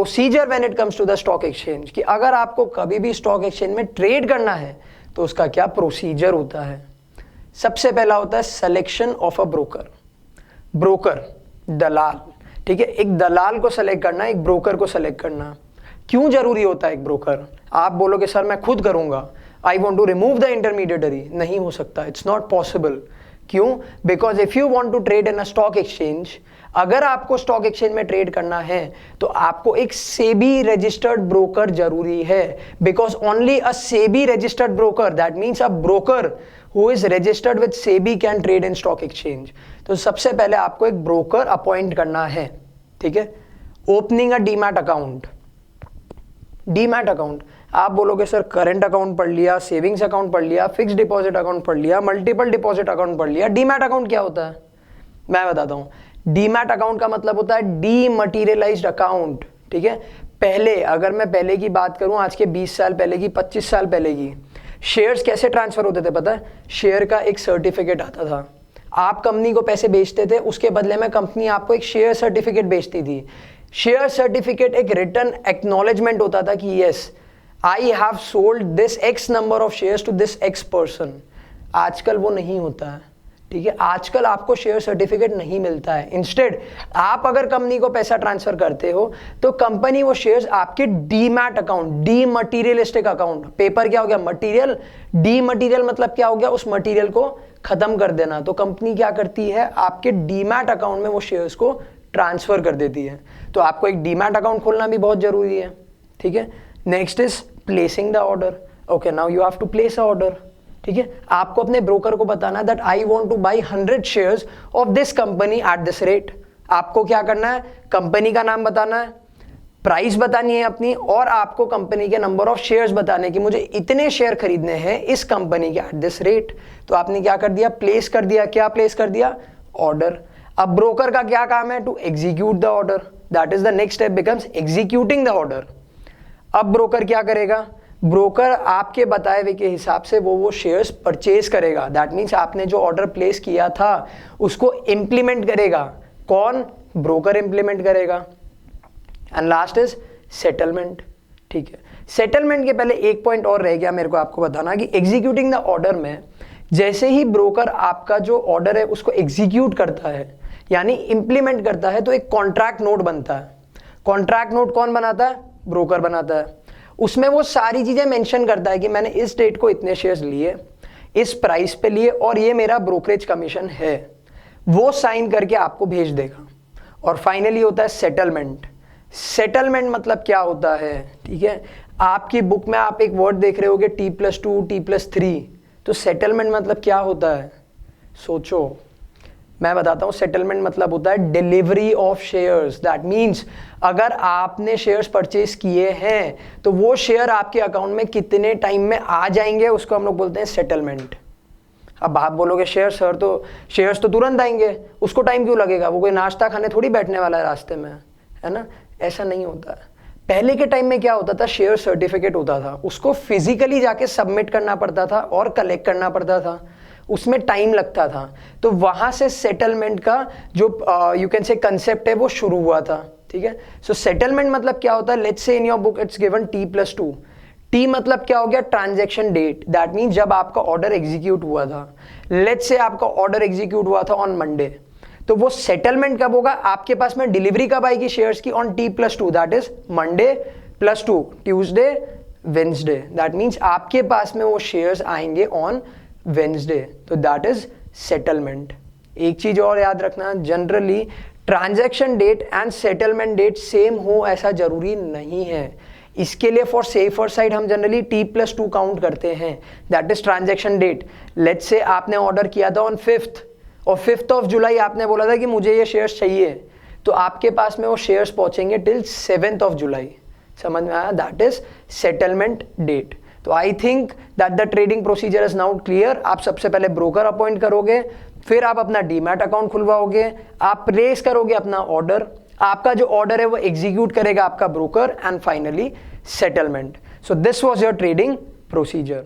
Procedure when it comes to the stock exchange, कि अगर आपको कभी भी स्टॉक एक्सचेंज में ट्रेड करना है तो उसका क्या प्रोसीजर होता है। सबसे पहला होता है selection of a broker. Broker, दलाल, ठीक है, एक दलाल को सेलेक्ट करना, एक ब्रोकर को सेलेक्ट करना। क्यों जरूरी होता है एक ब्रोकर? आप बोलोगे सर मैं खुद करूंगा, I want to remove the intermediatory. नहीं हो सकता, इट्स नॉट पॉसिबल। क्यों? Because if you want to trade in a stock exchange, अगर आपको स्टॉक एक्सचेंज में ट्रेड करना है तो आपको एक सेबी रजिस्टर्ड ब्रोकर जरूरी है। Because only a SEBI registered broker, that means a broker who is registered with SEBI can trade in stock exchange. तो सबसे पहले आपको एक ब्रोकर अपॉइंट करना है, ठीक है। Opening a demat account. Demat account, आप बोलोगे सर करंट अकाउंट पढ़ लिया, सेविंग्स अकाउंट पढ़ लिया, फिक्स्ड डिपॉजिट अकाउंट पढ़ लिया, मल्टीपल डिपॉजिट अकाउंट पढ़ लिया, डीमैट अकाउंट क्या होता है? मैं बताता हूं। डीमैट अकाउंट का मतलब होता है डीमटीरियलाइज्ड अकाउंट, ठीक है। पहले, अगर मैं पहले की बात करूं, आज के 20 साल पहले की, 25 साल पहले की, शेयर्स कैसे ट्रांसफर होते थे पता है? शेयर का एक सर्टिफिकेट आता था, आप कंपनी को पैसे बेचते थे, उसके बदले में कंपनी आपको एक शेयर सर्टिफिकेट बेचती थी। शेयर सर्टिफिकेट एक रिटर्न एक्नॉलेजमेंट होता था कि yes I have sold this X number of shares to this X person. आजकल वो नहीं होता है, ठीक है। आजकल आपको शेयर सर्टिफिकेट नहीं मिलता है। इंस्टेड आप अगर कंपनी को पैसा ट्रांसफर करते हो तो कंपनी वो शेयर्स आपके डीमैट अकाउंट, डीमटीरियलिस्टिक अकाउंट, पेपर क्या हो गया? मटीरियल, डीमटीरियल मतलब क्या हो गया? उस मटीरियल को खत्म कर देना। तो कंपनी क्या करती है? आपके डीमैट अकाउंट में वो शेयर्स को ट्रांसफर कर देती है। तो आपको एक डीमैट अकाउंट खोलना भी बहुत जरूरी है, ठीक है। Next is placing the order. Okay, now you have to place a order, ठीक है। आपको अपने ब्रोकर को बताना that I want to buy 100 shares of this company at this rate. आपको क्या करना है? कंपनी का नाम बताना है, प्राइस बतानी है अपनी, और आपको कंपनी के नंबर ऑफ शेयर्स बताने कि मुझे इतने शेयर खरीदने हैं इस कंपनी के एट दिस रेट। तो आपने क्या कर दिया? प्लेस कर दिया। क्या प्लेस कर दिया? ऑर्डर। अब ब्रोकर का क्या काम है? To execute the order. That is the next step becomes executing the order. अब ब्रोकर क्या करेगा? ब्रोकर आपके बताए हुए के हिसाब से वो शेयर्स परचेज करेगा। दैट मीन्स आपने जो ऑर्डर प्लेस किया था उसको इंप्लीमेंट करेगा। कौन? ब्रोकर इंप्लीमेंट करेगा। एंड लास्ट इज सेटलमेंट, ठीक है। सेटलमेंट के पहले एक पॉइंट और रह गया मेरे को आपको बताना कि एग्जीक्यूटिंग द ऑर्डर में जैसे ही ब्रोकर आपका जो ऑर्डर है उसको एग्जीक्यूट करता है, यानी इंप्लीमेंट करता है, तो एक कॉन्ट्रैक्ट नोट बनता है। कॉन्ट्रैक्ट नोट कौन बनाता है? ब्रोकर बनाता है। उसमें वो सारी चीजें मेंशन करता है कि मैंने इस डेट को इतने शेयर्स लिए, इस प्राइस पे लिए, और ये मेरा ब्रोकरेज कमीशन है। वो साइन करके आपको भेज देगा। और फाइनली होता है सेटलमेंट। सेटलमेंट मतलब क्या होता है? ठीक है, आपकी बुक में आप एक वर्ड देख रहे होगे T+2, T+3। तो सेटलमेंट मतलब क्या होता है? सोचो, मैं बताता हूं। सेटलमेंट मतलब होता है delivery of shares. That means अगर आपने शेयर्स परचेज किए हैं तो वो शेयर आपके अकाउंट में कितने टाइम में आ जाएंगे, उसको हम लोग बोलते हैं सेटलमेंट। अब आप बोलोगे शेयर्स तो तुरंत आएंगे, उसको टाइम क्यों लगेगा? वो कोई नाश्ता खाने थोड़ी बैठने वाला है रास्ते में, है ना? ऐसा नहीं होता है। पहले के टाइम में क्या होता था? शेयर सर्टिफिकेट होता था, उसको फिजिकली जाके सबमिट करना पड़ता था और कलेक्ट करना पड़ता था, उसमें टाइम लगता था। तो वहां से सेटलमेंट का जो यू कैन से कंसेप्ट है वो शुरू हुआ था, ठीक है। सो सेटलमेंट मतलब क्या होता है? Let's say in your book it's given T+2। T मतलब क्या हो गया? Transaction date. दैट मीन्स जब आपका ऑर्डर एग्जीक्यूट हुआ था। लेट्स से आपका ऑर्डर एग्जीक्यूट हुआ था ऑन मंडे, तो वो सेटलमेंट कब होगा? आपके पास में डिलीवरी कब आएगी शेयर्स की? On T+2, that is Monday +2, Tuesday, Wednesday. That means आपके पास में वो शेयर्स आएंगे ऑन वेंसडे, तो दैट इज सेटलमेंट। एक चीज और याद रखना, generally transaction date and settlement date same हो ऐसा जरूरी नहीं है। इसके लिए फॉर सेफर साइड हम जनरली T+2 काउंट करते हैं, that is transaction date. Let's say आपने ऑर्डर किया था ऑन 5th, और 5th ऑफ जुलाई आपने बोला था कि मुझे ये शेयर्स चाहिए, तो आपके पास में वो शेयर्स पहुंचेंगे टिल 7th ऑफ जुलाई। समझ में आया? That is settlement date. तो I think that the trading procedure is now clear. आप सबसे पहले ब्रोकर अपॉइंट करोगे, फिर आप अपना डीमैट अकाउंट खुलवाओगे, आप प्लेस करोगे अपना ऑर्डर, आपका जो ऑर्डर है वो एग्जीक्यूट करेगा आपका broker, and finally settlement. So this was your trading procedure.